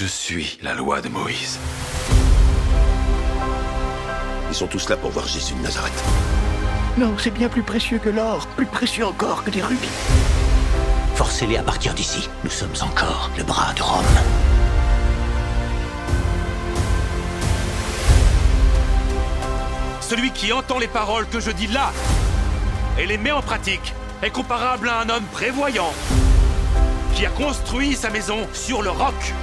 Je suis la loi de Moïse. Ils sont tous là pour voir Jésus de Nazareth. Non, c'est bien plus précieux que l'or, plus précieux encore que des rubis. Forcez-les à partir d'ici. Nous sommes encore le bras de Rome. Celui qui entend les paroles que je dis là et les met en pratique est comparable à un homme prévoyant qui a construit sa maison sur le roc.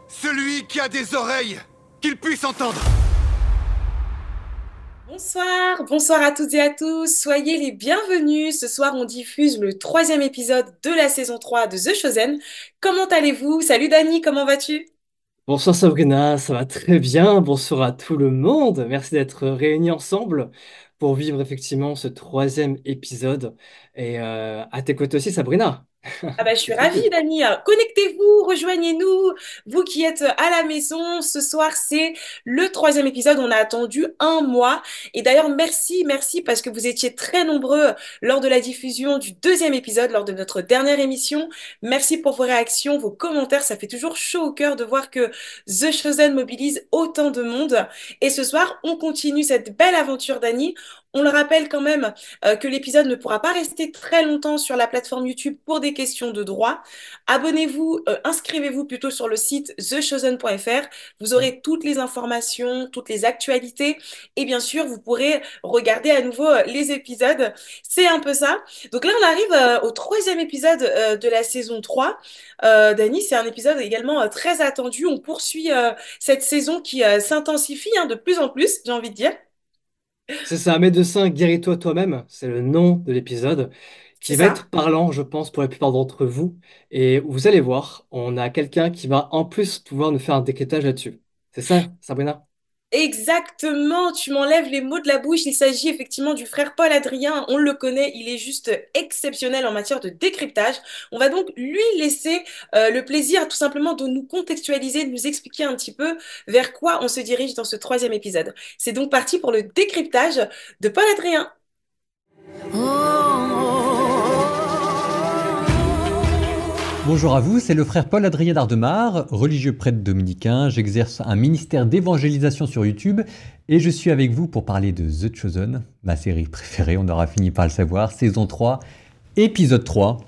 Celui qui a des oreilles, qu'il puisse entendre. Bonsoir à toutes et à tous, soyez les bienvenus. Ce soir, on diffuse le 3e épisode de la saison 3 de The Chosen. Comment allez-vous? Salut Dani, comment vas-tu? Bonsoir Sabrina, ça va très bien. Bonsoir à tout le monde. Merci d'être réunis ensemble pour vivre effectivement ce 3e épisode. Et à tes côtés aussi Sabrina. Ah bah, je suis C'est trop ravie, cool. Dani. Connectez-vous, rejoignez-nous. Vous qui êtes à la maison, ce soir, c'est le 3e épisode. On a attendu un mois. Et d'ailleurs, merci, parce que vous étiez très nombreux lors de la diffusion du 2e épisode, lors de notre dernière émission. Merci pour vos réactions, vos commentaires. Ça fait toujours chaud au cœur de voir que The Chosen mobilise autant de monde. Et ce soir, on continue cette belle aventure, Dani. On le rappelle quand même que l'épisode ne pourra pas rester très longtemps sur la plateforme YouTube pour des questions de droit. Abonnez-vous, inscrivez-vous plutôt sur le site thechosen.fr. Vous aurez toutes les informations, toutes les actualités et bien sûr, vous pourrez regarder à nouveau les épisodes. C'est un peu ça. Donc là, on arrive au 3e épisode de la saison 3. Dani, c'est un épisode également très attendu. On poursuit cette saison qui s'intensifie de plus en plus, j'ai envie de dire. C'est ça, médecin, guéris-toi toi-même. C'est le nom de l'épisode C'est qui va ça. être parlant, je pense, pour la plupart d'entre vous. Et vous allez voir, on a quelqu'un qui va en plus pouvoir nous faire un décryptage là-dessus. C'est ça, Sabrina? Exactement, tu m'enlèves les mots de la bouche. Il s'agit effectivement du frère Paul Adrien. On le connaît, il est juste exceptionnel en matière de décryptage. On va donc lui laisser le plaisir tout simplement de nous contextualiser, de nous expliquer un petit peu vers quoi on se dirige dans ce 3e épisode. C'est donc parti pour le décryptage de Paul Adrien. Bonjour à vous, c'est le frère Paul-Adrien d'Ardemar, religieux prêtre dominicain. J'exerce un ministère d'évangélisation sur YouTube et je suis avec vous pour parler de The Chosen, ma série préférée, on aura fini par le savoir, saison 3, épisode 3,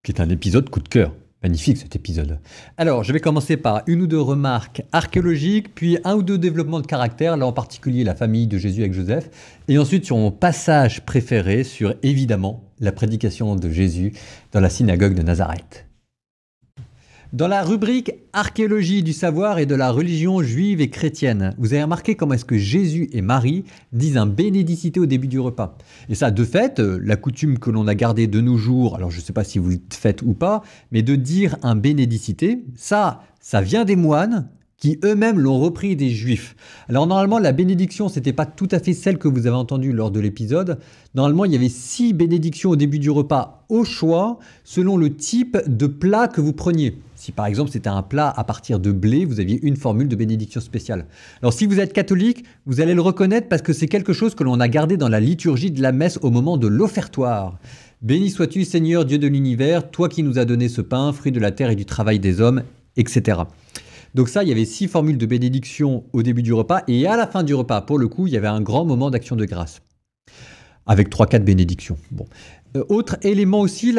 qui est un épisode coup de cœur. Magnifique cet épisode. Alors, je vais commencer par une ou deux remarques archéologiques, puis un ou deux développements de caractère, là en particulier la famille de Jésus avec Joseph, et ensuite sur mon passage préféré sur, évidemment, la prédication de Jésus dans la synagogue de Nazareth. Dans la rubrique archéologie du savoir et de la religion juive et chrétienne, vous avez remarqué comment est-ce que Jésus et Marie disent un bénédicité au début du repas. Et ça, de fait, la coutume que l'on a gardée de nos jours, alors je ne sais pas si vous le faites ou pas, mais de dire un bénédicité, ça vient des moines qui eux-mêmes l'ont repris des juifs. Alors normalement, la bénédiction, c'était pas tout à fait celle que vous avez entendue lors de l'épisode. Normalement, il y avait 6 bénédictions au début du repas au choix, selon le type de plat que vous preniez. Si par exemple c'était un plat à partir de blé, vous aviez une formule de bénédiction spéciale. Alors si vous êtes catholique, vous allez le reconnaître parce que c'est quelque chose que l'on a gardé dans la liturgie de la messe au moment de l'offertoire. Béni sois-tu Seigneur Dieu de l'univers, toi qui nous as donné ce pain, fruit de la terre et du travail des hommes, etc. Donc ça, il y avait 6 formules de bénédiction au début du repas et à la fin du repas, pour le coup, il y avait un grand moment d'action de grâce. Avec 3-4 bénédictions. Bon. Autre élément aussi,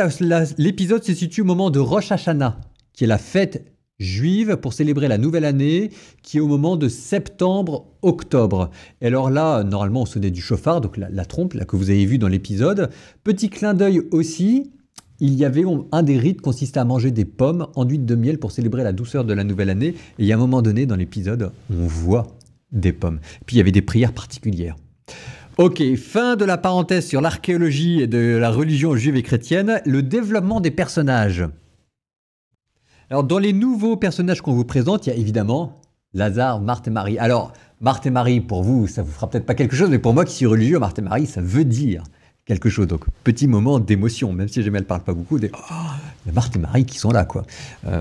l'épisode se situe au moment de Rosh Hashanah, qui est la fête juive pour célébrer la nouvelle année, qui est au moment de septembre-octobre. Et alors là, normalement, on sonnait du chauffard, donc la trompe là, que vous avez vu dans l'épisode. Petit clin d'œil aussi, il y avait un des rites consistait à manger des pommes enduites de miel pour célébrer la douceur de la nouvelle année. Et il y a un moment donné dans l'épisode, on voit des pommes. Puis il y avait des prières particulières. Ok, fin de la parenthèse sur l'archéologie et de la religion juive et chrétienne, le développement des personnages. Alors, dans les nouveaux personnages qu'on vous présente, il y a évidemment Lazare, Marthe et Marie. Alors, Marthe et Marie, pour vous, ça vous fera peut-être pas quelque chose, mais pour moi qui suis religieux, Marthe et Marie, ça veut dire quelque chose. Donc, petit moment d'émotion, même si jamais elle ne parle pas beaucoup, il y a Marthe et Marie qui sont là, quoi.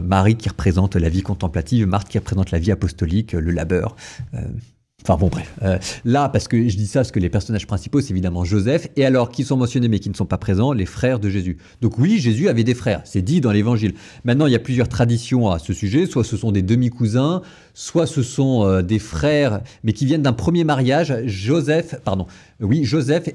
Marie qui représente la vie contemplative, Marthe qui représente la vie apostolique, le labeur. Enfin bon bref, là parce que je dis ça parce que les personnages principaux c'est évidemment Joseph et alors qui sont mentionnés mais qui ne sont pas présents, les frères de Jésus. Donc oui, Jésus avait des frères, c'est dit dans l'évangile. Maintenant il y a plusieurs traditions à ce sujet, soit ce sont des demi-cousins, soit ce sont des frères mais qui viennent d'un premier mariage. Joseph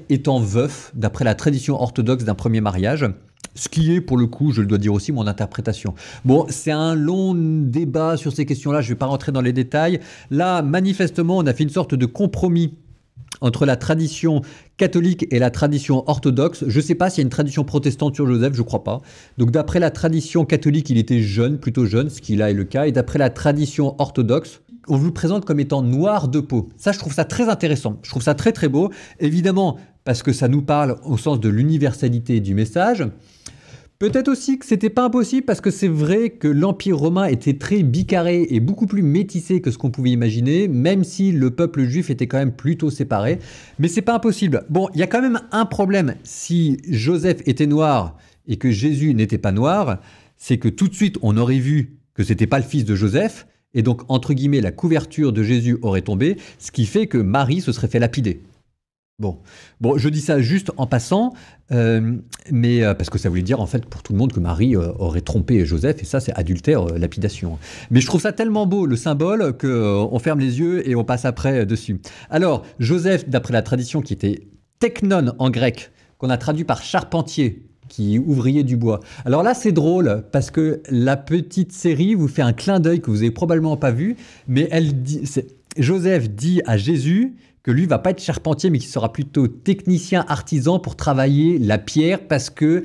étant veuf d'après la tradition orthodoxe d'un premier mariage. Ce qui est, pour le coup, je le dois dire aussi, mon interprétation. Bon, c'est un long débat sur ces questions-là, je ne vais pas rentrer dans les détails. Là, manifestement, on a fait une sorte de compromis entre la tradition catholique et la tradition orthodoxe. Je ne sais pas s'il y a une tradition protestante sur Joseph, je ne crois pas. Donc d'après la tradition catholique, il était jeune, plutôt jeune, ce qui là est le cas. Et d'après la tradition orthodoxe, on vous le présente comme étant noir de peau. Ça, je trouve ça très intéressant. Je trouve ça très très beau. Évidemment, parce que ça nous parle au sens de l'universalité du message. Peut-être aussi que c'était pas impossible parce que c'est vrai que l'Empire romain était très bicarré et beaucoup plus métissé que ce qu'on pouvait imaginer, même si le peuple juif était quand même plutôt séparé. Mais c'est pas impossible. Bon, il y a quand même un problème. Si Joseph était noir et que Jésus n'était pas noir, c'est que tout de suite on aurait vu que c'était pas le fils de Joseph et donc entre guillemets la couverture de Jésus aurait tombé, ce qui fait que Marie se serait fait lapider. Bon, je dis ça juste en passant, mais parce que ça voulait dire en fait pour tout le monde que Marie aurait trompé Joseph, et ça c'est adultère, lapidation. Mais je trouve ça tellement beau le symbole qu'on ferme les yeux et on passe après dessus. Alors, Joseph, d'après la tradition qui était teknon en grec, qu'on a traduit par charpentier, qui est ouvrier du bois. Alors là, c'est drôle, parce que la petite série vous fait un clin d'œil que vous n'avez probablement pas vu, mais Joseph dit à Jésus que lui va pas être charpentier, mais qu'il sera plutôt technicien artisan pour travailler la pierre, parce que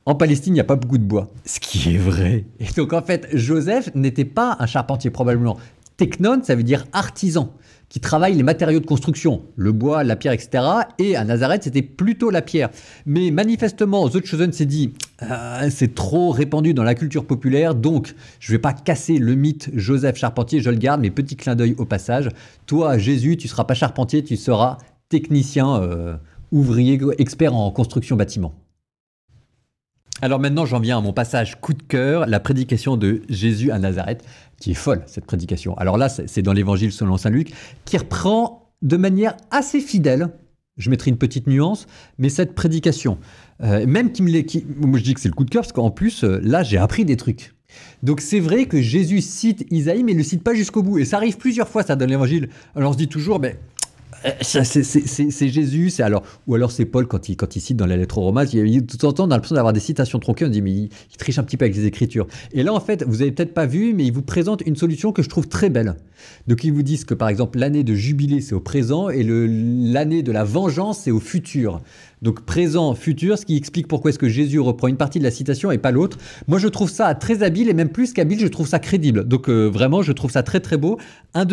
en Palestine, il n'y a pas beaucoup de bois. Ce qui est vrai. Et donc en fait, Joseph n'était pas un charpentier probablement. Teknon, ça veut dire artisan, qui travaille les matériaux de construction, le bois, la pierre, etc. Et à Nazareth, c'était plutôt la pierre. Mais manifestement, The Chosen s'est dit, c'est trop répandu dans la culture populaire, donc je ne vais pas casser le mythe Joseph charpentier, je le garde, mais petit clin d'œil au passage. Toi, Jésus, tu ne seras pas charpentier, tu seras technicien, ouvrier, expert en construction bâtiment. Alors maintenant, j'en viens à mon passage coup de cœur, la prédication de Jésus à Nazareth, qui est folle, cette prédication. Alors là, c'est dans l'évangile selon saint Luc, qui reprend de manière assez fidèle, je mettrai une petite nuance, mais cette prédication, même moi je dis que c'est le coup de cœur, parce qu'en plus, là, j'ai appris des trucs. Donc c'est vrai que Jésus cite Isaïe, mais il ne le cite pas jusqu'au bout. Et ça arrive plusieurs fois, ça, dans l'évangile. Alors on se dit toujours, c'est Jésus, ou alors c'est Paul quand il cite dans la lettre aux Romains, de temps en temps on a l'impression d'avoir des citations tronquées, on dit mais il triche un petit peu avec les Écritures. Et là en fait, vous avez peut-être pas vu, mais il vous présente une solution que je trouve très belle. Donc ils vous disent que par exemple l'année de jubilé c'est au présent et l'année de la vengeance c'est au futur. Donc présent, futur, ce qui explique pourquoi est-ce que Jésus reprend une partie de la citation et pas l'autre. Moi je trouve ça très habile et même plus qu'habile, je trouve ça crédible. Donc vraiment je trouve ça très très beau. Une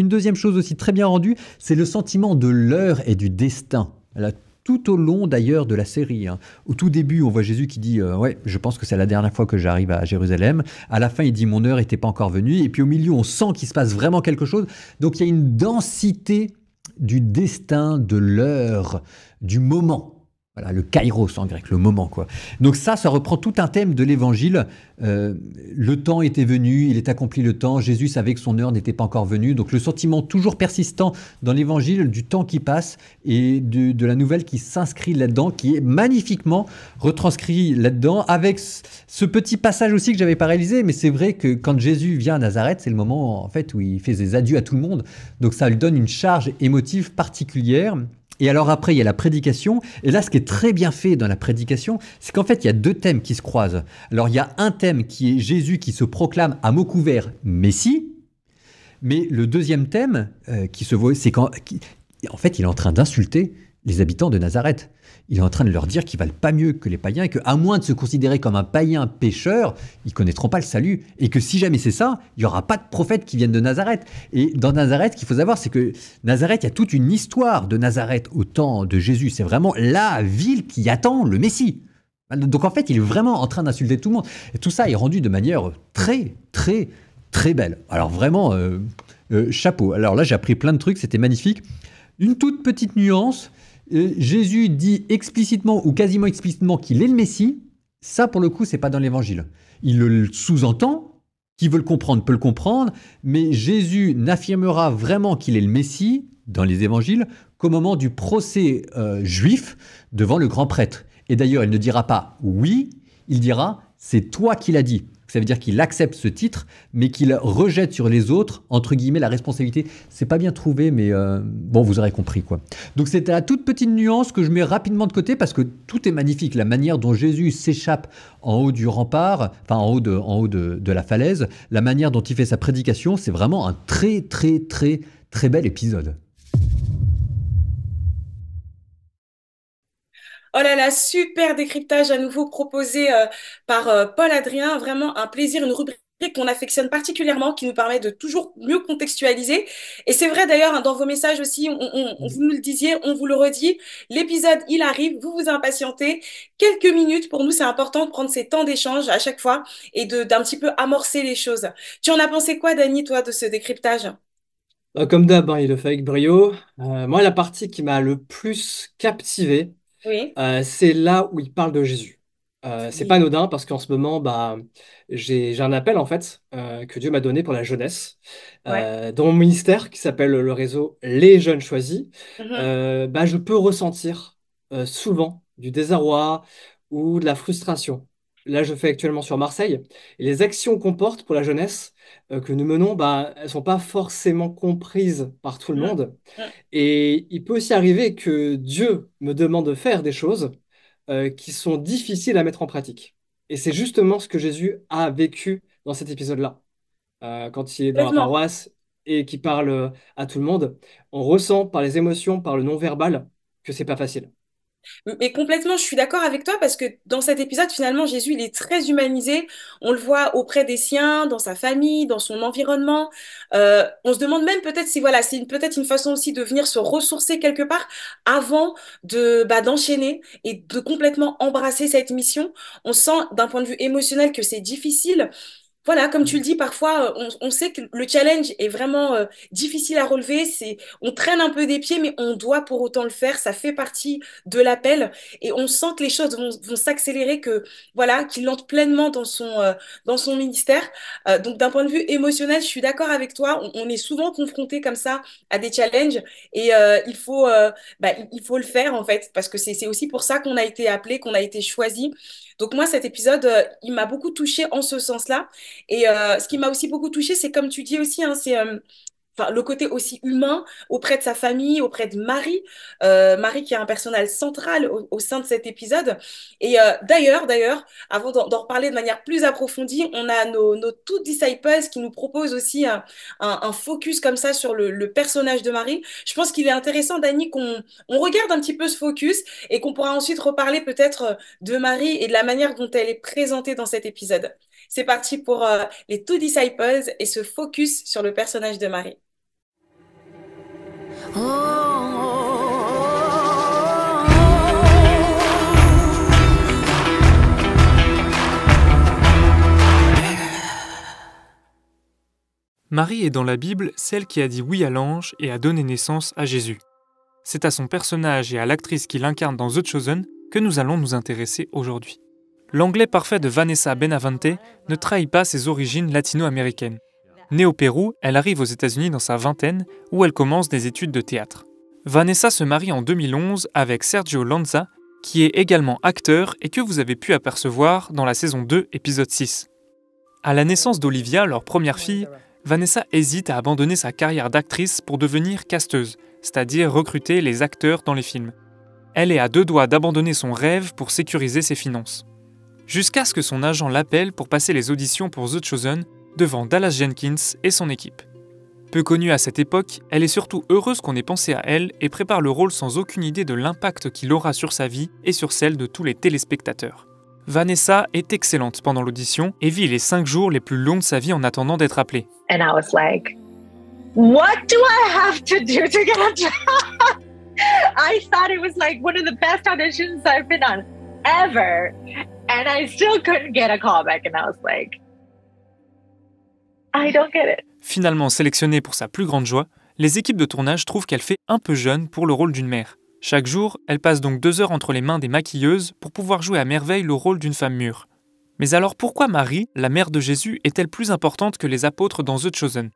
deuxième chose aussi très bien rendue, c'est le sentiment de l'heure et du destin. Là, tout au long d'ailleurs de la série. Au tout début, on voit Jésus qui dit ouais, je pense que c'est la dernière fois que j'arrive à Jérusalem. À la fin, il dit mon heure n'était pas encore venue. Et puis au milieu, on sent qu'il se passe vraiment quelque chose. Donc il y a une densité du destin, de l'heure, du moment. Voilà, le kairos en grec, le moment, quoi. Donc ça reprend tout un thème de l'évangile. Le temps était venu, il est accompli le temps. Jésus savait que son heure n'était pas encore venue. Donc le sentiment toujours persistant dans l'évangile du temps qui passe et de la nouvelle qui s'inscrit là-dedans, qui est magnifiquement retranscrit là-dedans, avec ce petit passage aussi que j'avais pas réalisé. Mais c'est vrai que quand Jésus vient à Nazareth, c'est le moment en fait où il fait ses adieux à tout le monde. Donc ça lui donne une charge émotive particulière. Et alors après, il y a la prédication. Et là, ce qui est très bien fait dans la prédication, c'est qu'en fait, il y a deux thèmes qui se croisent. Alors, il y a un thème qui est Jésus qui se proclame à mots couverts Messie. Mais le deuxième thème qui se voit, c'est qu'en fait, il est en train d'insulter les habitants de Nazareth. Il est en train de leur dire qu'ils valent pas mieux que les païens et qu'à moins de se considérer comme un païen pécheur, ils connaîtront pas le salut. Et que si jamais c'est ça, il y aura pas de prophètes qui viennent de Nazareth. Et dans Nazareth, ce qu'il faut savoir, c'est que Nazareth, il y a toute une histoire de Nazareth au temps de Jésus. C'est vraiment la ville qui attend le Messie. Donc en fait, il est vraiment en train d'insulter tout le monde. Et tout ça est rendu de manière très, très, très belle. Alors vraiment, chapeau. Alors là, j'ai appris plein de trucs, c'était magnifique. Une toute petite nuance. Jésus dit explicitement ou quasiment explicitement qu'il est le Messie. Ça, pour le coup, c'est pas dans l'évangile. Il le sous-entend, Qui veut le comprendre peut le comprendre, mais Jésus n'affirmera vraiment qu'il est le Messie, dans les évangiles, qu'au moment du procès juif devant le grand prêtre. Et d'ailleurs, il ne dira pas « oui », il dira « c'est toi qui l'as dit ». Ça veut dire qu'il accepte ce titre, mais qu'il rejette sur les autres, entre guillemets, la responsabilité. C'est pas bien trouvé, mais bon, vous aurez compris, quoi. Donc c'était la toute petite nuance que je mets rapidement de côté, parce que tout est magnifique. La manière dont Jésus s'échappe en haut du rempart, enfin en haut de la falaise, la manière dont il fait sa prédication, c'est vraiment un très, très, très, très bel épisode. Oh là là, super décryptage à nouveau proposé par Paul Adrien. Vraiment un plaisir, une rubrique qu'on affectionne particulièrement, qui nous permet de toujours mieux contextualiser. Et c'est vrai d'ailleurs, hein, dans vos messages aussi, vous nous le disiez, on vous le redit, l'épisode, il arrive, vous vous impatientez. Quelques minutes, pour nous, c'est important de prendre ces temps d'échange à chaque fois et d'un petit peu amorcer les choses. Tu en as pensé quoi, Dany, toi, de ce décryptage? Comme d'hab, hein, il le fait avec brio. Moi, la partie qui m'a le plus captivé, Oui, c'est là où il parle de Jésus. C'est pas oui, anodin parce qu'en ce moment, bah, j'ai un appel en fait que Dieu m'a donné pour la jeunesse. ouais. Dans mon ministère qui s'appelle le réseau Les Jeunes Choisis, Mhm, bah, je peux ressentir souvent du désarroi ou de la frustration. Là, je fais actuellement sur Marseille et les actions qu'on porte pour la jeunesse que nous menons, bah, elles sont pas forcément comprises par tout le mhm, monde. mhm. Et il peut aussi arriver que Dieu me demande de faire des choses qui sont difficiles à mettre en pratique. Et c'est justement ce que Jésus a vécu dans cet épisode-là. Quand il est dans la Complètement. paroisse et qu'il parle à tout le monde, on ressent par les émotions, par le non-verbal, que c'est pas facile. Mais complètement, je suis d'accord avec toi parce que dans cet épisode, finalement, Jésus, il est très humanisé. On le voit auprès des siens, dans sa famille, dans son environnement. On se demande même peut-être si voilà, c'est peut-être une façon aussi de venir se ressourcer quelque part avant d'enchaîner et de complètement embrasser cette mission. On sent d'un point de vue émotionnel que c'est difficile. Voilà, comme tu le dis, parfois, on sait que le challenge est vraiment difficile à relever. On traîne un peu des pieds, mais on doit pour autant le faire. Ça fait partie de l'appel et on sent que les choses vont s'accélérer, que voilà, qu'il entre pleinement dans son ministère. Donc, d'un point de vue émotionnel, je suis d'accord avec toi. On est souvent confronté comme ça à des challenges et il faut le faire en fait, parce que c'est aussi pour ça qu'on a été appelé, qu'on a été choisi. Donc moi, cet épisode, il m'a beaucoup touchée en ce sens-là. Et ce qui m'a aussi beaucoup touchée, c'est comme tu dis aussi, hein, enfin, le côté aussi humain auprès de sa famille, auprès de Marie. Marie qui est un personnage central au sein de cet épisode. Et d'ailleurs, avant d'en reparler de manière plus approfondie, on a nos two disciples qui nous proposent aussi un focus comme ça sur le personnage de Marie. Je pense qu'il est intéressant, Dany, on regarde un petit peu ce focus et qu'on pourra ensuite reparler peut-être de Marie et de la manière dont elle est présentée dans cet épisode. C'est parti pour les two disciples et ce focus sur le personnage de Marie. Marie est dans la Bible celle qui a dit oui à l'ange et a donné naissance à Jésus. C'est à son personnage et à l'actrice qui l'incarne dans The Chosen que nous allons nous intéresser aujourd'hui. L'anglais parfait de Vanessa Benavente ne trahit pas ses origines latino-américaines. Née au Pérou, elle arrive aux États-Unis dans sa vingtaine où elle commence des études de théâtre. Vanessa se marie en 2011 avec Sergio Lanza, qui est également acteur et que vous avez pu apercevoir dans la saison 2, épisode 6. À la naissance d'Olivia, leur première fille, Vanessa hésite à abandonner sa carrière d'actrice pour devenir casteuse, c'est-à-dire recruter les acteurs dans les films. Elle est à deux doigts d'abandonner son rêve pour sécuriser ses finances. Jusqu'à ce que son agent l'appelle pour passer les auditions pour The Chosen devant Dallas Jenkins et son équipe. Peu connue à cette époque, elle est surtout heureuse qu'on ait pensé à elle et prépare le rôle sans aucune idée de l'impact qu'il aura sur sa vie et sur celle de tous les téléspectateurs. Vanessa est excellente pendant l'audition et vit les 5 jours les plus longs de sa vie en attendant d'être appelée. And I was like, what do I have to do to get a job? I thought it was like one of the best auditions I've been on ever. And I still couldn't get a callback. And I was like, I don't get it. Finalement sélectionnée pour sa plus grande joie, les équipes de tournage trouvent qu'elle fait un peu jeune pour le rôle d'une mère. Chaque jour, elle passe donc 2 heures entre les mains des maquilleuses pour pouvoir jouer à merveille le rôle d'une femme mûre. Mais alors pourquoi Marie, la mère de Jésus, est-elle plus importante que les apôtres dans The Chosen?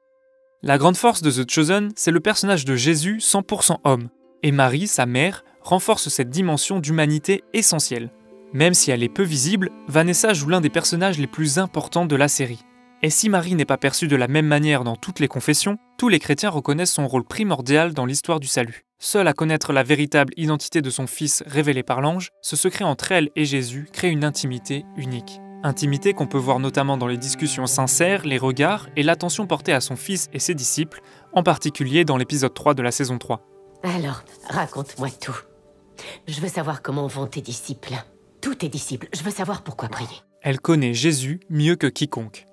La grande force de The Chosen, c'est le personnage de Jésus 100% homme. Et Marie, sa mère, renforce cette dimension d'humanité essentielle. Même si elle est peu visible, Vanessa joue l'un des personnages les plus importants de la série. Et si Marie n'est pas perçue de la même manière dans toutes les confessions, tous les chrétiens reconnaissent son rôle primordial dans l'histoire du salut. Seule à connaître la véritable identité de son fils révélée par l'ange, ce secret entre elle et Jésus crée une intimité unique. Intimité qu'on peut voir notamment dans les discussions sincères, les regards et l'attention portée à son fils et ses disciples, en particulier dans l'épisode 3 de la saison 3. Alors, raconte-moi tout. Je veux savoir comment vont tes disciples. Tous tes disciples, je veux savoir pourquoi prier. Elle connaît Jésus mieux que quiconque.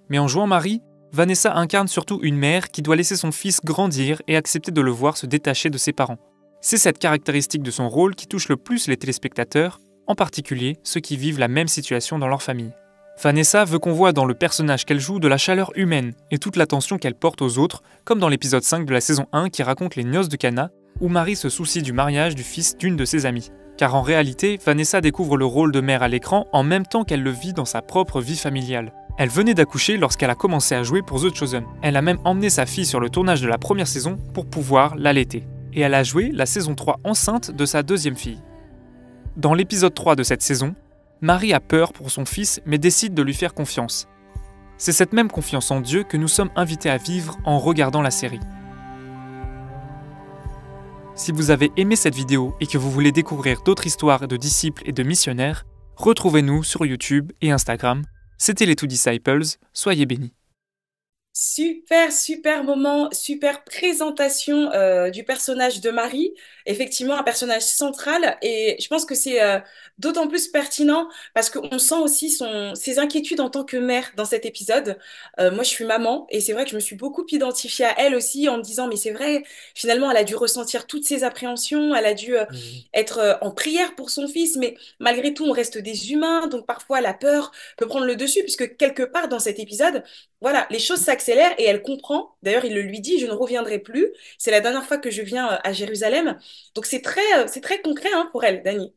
Mais en jouant Marie, Vanessa incarne surtout une mère qui doit laisser son fils grandir et accepter de le voir se détacher de ses parents. C'est cette caractéristique de son rôle qui touche le plus les téléspectateurs, en particulier ceux qui vivent la même situation dans leur famille. Vanessa veut qu'on voit dans le personnage qu'elle joue de la chaleur humaine et toute l'attention qu'elle porte aux autres, comme dans l'épisode 5 de la saison 1 qui raconte les noces de Cana, où Marie se soucie du mariage du fils d'une de ses amies. Car en réalité, Vanessa découvre le rôle de mère à l'écran en même temps qu'elle le vit dans sa propre vie familiale. Elle venait d'accoucher lorsqu'elle a commencé à jouer pour The Chosen. Elle a même emmené sa fille sur le tournage de la première saison pour pouvoir l'allaiter. Et elle a joué la saison 3 enceinte de sa deuxième fille. Dans l'épisode 3 de cette saison, Marie a peur pour son fils mais décide de lui faire confiance. C'est cette même confiance en Dieu que nous sommes invités à vivre en regardant la série. Si vous avez aimé cette vidéo et que vous voulez découvrir d'autres histoires de disciples et de missionnaires, retrouvez-nous sur YouTube et Instagram. C'était les Two Disciples, soyez bénis. Super moment, super présentation du personnage de Marie. Effectivement, un personnage central et je pense que c'est d'autant plus pertinent parce qu'on sent aussi ses inquiétudes en tant que mère dans cet épisode. Moi, je suis maman et c'est vrai que je me suis beaucoup identifiée à elle aussi en me disant, mais c'est vrai, finalement, elle a dû ressentir toutes ces appréhensions, elle a dû être en prière pour son fils, mais malgré tout, on reste des humains, donc parfois la peur peut prendre le dessus puisque quelque part dans cet épisode, voilà, les choses s'accélèrent et elle comprend. D'ailleurs, il le lui dit, je ne reviendrai plus. C'est la dernière fois que je viens à Jérusalem. Donc, c'est très concret hein, pour elle, Dani.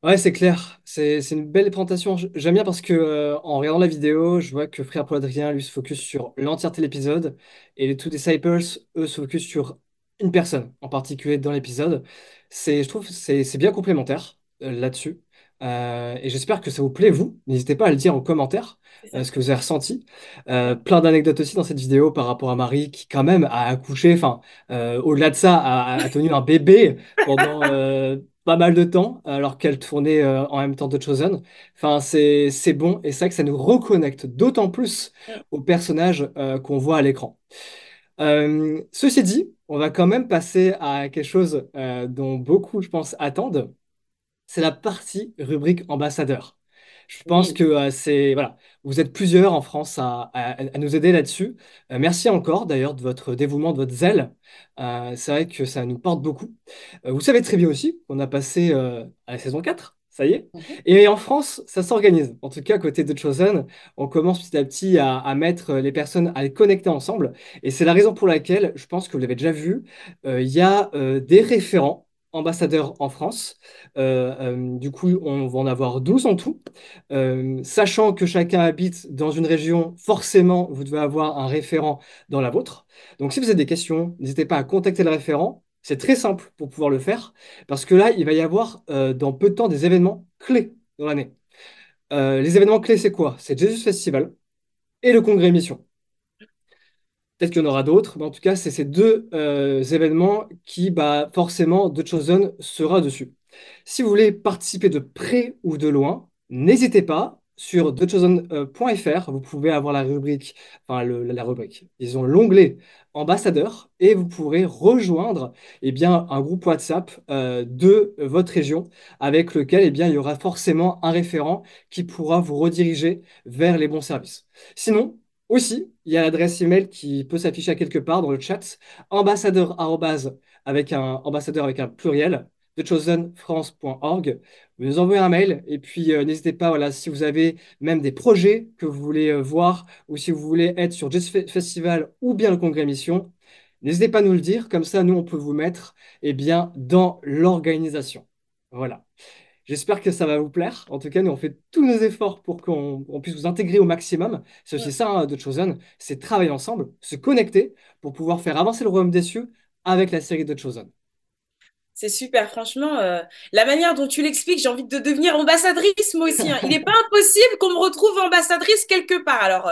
Ouais, c'est clair. C'est une belle présentation. J'aime bien parce que en regardant la vidéo, je vois que frère Paul Adrien, lui, se focus sur l'entièreté de l'épisode et les Two Disciples, eux, se focus sur une personne en particulier dans l'épisode. Je trouve que c'est bien complémentaire là-dessus. Et j'espère que ça vous plaît, vous. N'hésitez pas à le dire en commentaire, ce que vous avez ressenti. Plein d'anecdotes aussi dans cette vidéo par rapport à Marie qui, quand même, a accouché, enfin, au-delà de ça, a tenu un bébé pendant pas mal de temps, alors qu'elle tournait en même temps de Chosen. Enfin, c'est bon, et c'est vrai que ça nous reconnecte d'autant plus au personnage qu'on voit à l'écran. Ceci dit, on va quand même passer à quelque chose dont beaucoup, je pense, attendent. C'est la partie rubrique ambassadeur. Je pense que voilà, vous êtes plusieurs en France à nous aider là-dessus. Merci encore d'ailleurs de votre dévouement, de votre zèle. C'est vrai que ça nous porte beaucoup. Vous savez très bien aussi qu'on a passé à la saison 4, ça y est. Et en France, ça s'organise. En tout cas, côté de Chosen, on commence petit à petit à mettre les personnes à les connecter ensemble. Et c'est la raison pour laquelle, je pense que vous l'avez déjà vu, il y a des référents ambassadeurs en France. Du coup, on va en avoir 12 en tout. Sachant que chacun habite dans une région, forcément, vous devez avoir un référent dans la vôtre. Donc, si vous avez des questions, n'hésitez pas à contacter le référent. C'est très simple pour pouvoir le faire, parce que là, il va y avoir dans peu de temps des événements clés dans l'année. Les événements clés, c'est quoi? C'est Jesus Festival et le Congrès Mission. Peut-être qu'il y en aura d'autres, mais en tout cas, c'est ces deux événements qui, bah, forcément, The Chosen sera dessus. Si vous voulez participer de près ou de loin, n'hésitez pas sur thechosen.fr. Vous pouvez avoir la rubrique, enfin la rubrique, disons l'onglet ambassadeur, et vous pourrez rejoindre eh bien, un groupe WhatsApp de votre région avec lequel eh bien, il y aura forcément un référent qui pourra vous rediriger vers les bons services. Sinon, aussi, il y a l'adresse email qui peut s'afficher à quelque part dans le chat, ambassadeur ambassadeur avec un pluriel, thechosenfrance.org. Vous nous envoyez un mail et puis n'hésitez pas, voilà, si vous avez même des projets que vous voulez voir ou si vous voulez être sur Jazz Festival ou bien le Congrès Mission, n'hésitez pas à nous le dire, comme ça nous on peut vous mettre eh bien, dans l'organisation. Voilà. J'espère que ça va vous plaire. En tout cas, nous, on fait tous nos efforts pour qu'on puisse vous intégrer au maximum. C'est aussi ça, hein, The Chosen, c'est travailler ensemble, se connecter pour pouvoir faire avancer le royaume des cieux avec la série The Chosen. C'est super, franchement, la manière dont tu l'expliques, j'ai envie de devenir ambassadrice moi aussi, hein. Il n'est pas impossible qu'on me retrouve ambassadrice quelque part. Alors,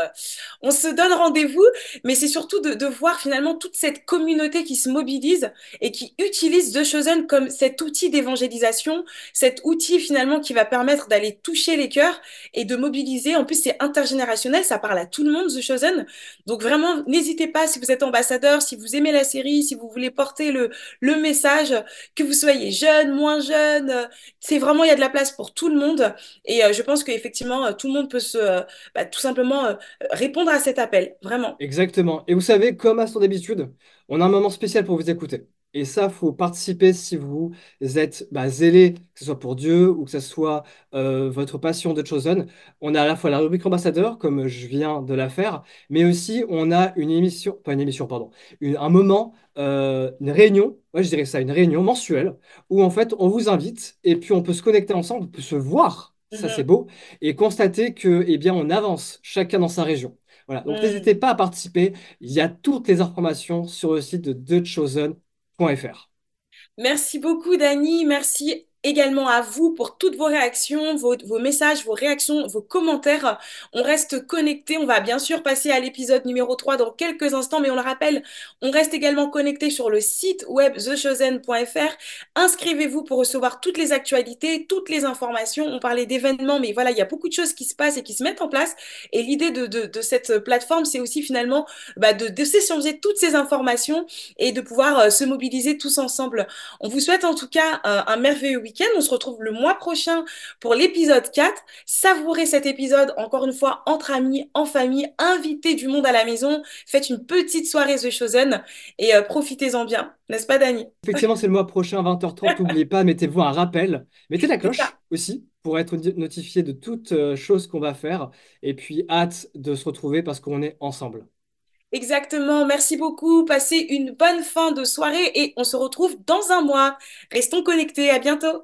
on se donne rendez-vous, mais c'est surtout de voir finalement toute cette communauté qui se mobilise et qui utilise The Chosen comme cet outil d'évangélisation, cet outil finalement qui va permettre d'aller toucher les cœurs et de mobiliser. En plus, c'est intergénérationnel, ça parle à tout le monde, The Chosen. Donc vraiment, n'hésitez pas si vous êtes ambassadeur, si vous aimez la série, si vous voulez porter le message, que vous soyez jeune, moins jeune, c'est vraiment, il y a de la place pour tout le monde. Et je pense qu'effectivement, tout le monde peut tout simplement répondre à cet appel, vraiment. Exactement. Et vous savez, comme à son habitude, on a un moment spécial pour vous écouter. Et ça, faut participer si vous êtes zélé, que ce soit pour Dieu ou que ce soit votre passion de Chosen. On a à la fois la rubrique ambassadeur, comme je viens de la faire, mais aussi on a une émission, pas une émission, pardon, un moment, une réunion, ouais, je dirais ça, une réunion mensuelle, où en fait on vous invite et puis on peut se connecter ensemble, on peut se voir, ça c'est Mhm. beau, et constater que, eh bien, on avance chacun dans sa région. Voilà, donc Mm. n'hésitez pas à participer. Il y a toutes les informations sur le site de thechosen.fr. Merci beaucoup, Dani. Merci également à vous pour toutes vos réactions, vos messages, vos réactions, vos commentaires. On reste connectés. On va bien sûr passer à l'épisode numéro 3 dans quelques instants, mais on le rappelle, on reste également connecté sur le site web thechosen.fr. Inscrivez-vous pour recevoir toutes les actualités, toutes les informations. On parlait d'événements, mais voilà, il y a beaucoup de choses qui se passent et qui se mettent en place. Et l'idée de cette plateforme, c'est aussi finalement de s'échanger toutes ces informations et de pouvoir se mobiliser tous ensemble. On vous souhaite en tout cas un merveilleux week-end. On se retrouve le mois prochain pour l'épisode 4. Savourez cet épisode encore une fois entre amis, en famille, invitez du monde à la maison, faites une petite soirée The Chosen et profitez-en bien. N'est-ce pas, Dani? Effectivement, c'est le mois prochain, 20h30. N'oubliez pas, mettez-vous un rappel. Mettez la C'est ça. cloche aussi pour être notifié de toutes choses qu'on va faire. Et puis, hâte de se retrouver parce qu'on est ensemble. Exactement. Merci beaucoup. Passez une bonne fin de soirée et on se retrouve dans un mois. Restons connectés. À bientôt.